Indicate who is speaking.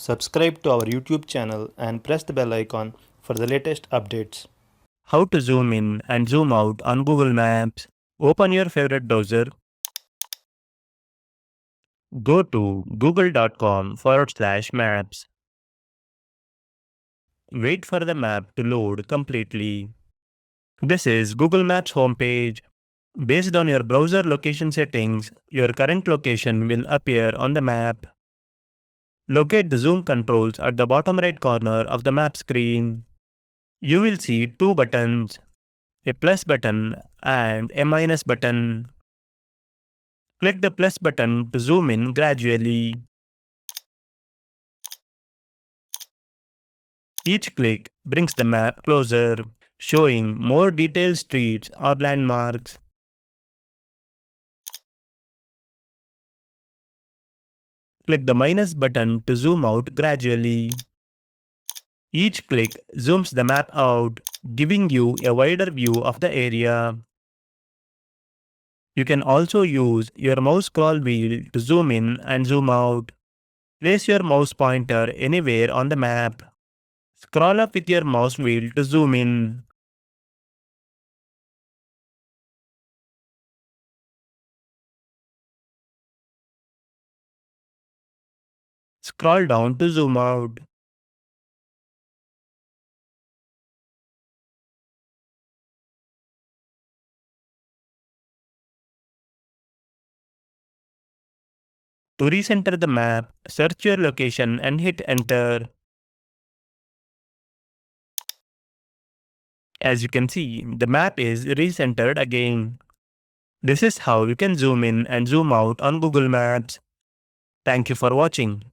Speaker 1: Subscribe to our YouTube channel and press the bell icon for the latest updates.
Speaker 2: How to zoom in and zoom out on Google Maps. Open your favorite browser. Go to google.com/maps. Wait for the map to load completely. This is Google Maps homepage. Based on your browser location settings, your current location will appear on the map. Locate the zoom controls at the bottom right corner of the map screen. You will see two buttons, a plus button and a minus button. Click the plus button to zoom in gradually. Each click brings the map closer, showing more detailed streets or landmarks. Click the minus button to zoom out gradually. Each click zooms the map out, giving you a wider view of the area. You can also use your mouse scroll wheel to zoom in and zoom out. Place your mouse pointer anywhere on the map. Scroll up with your mouse wheel to zoom in. Scroll down to zoom out. To recenter the map, search your location and hit enter. As you can see, the map is recentered again. This is how you can zoom in and zoom out on Google Maps. Thank you for watching.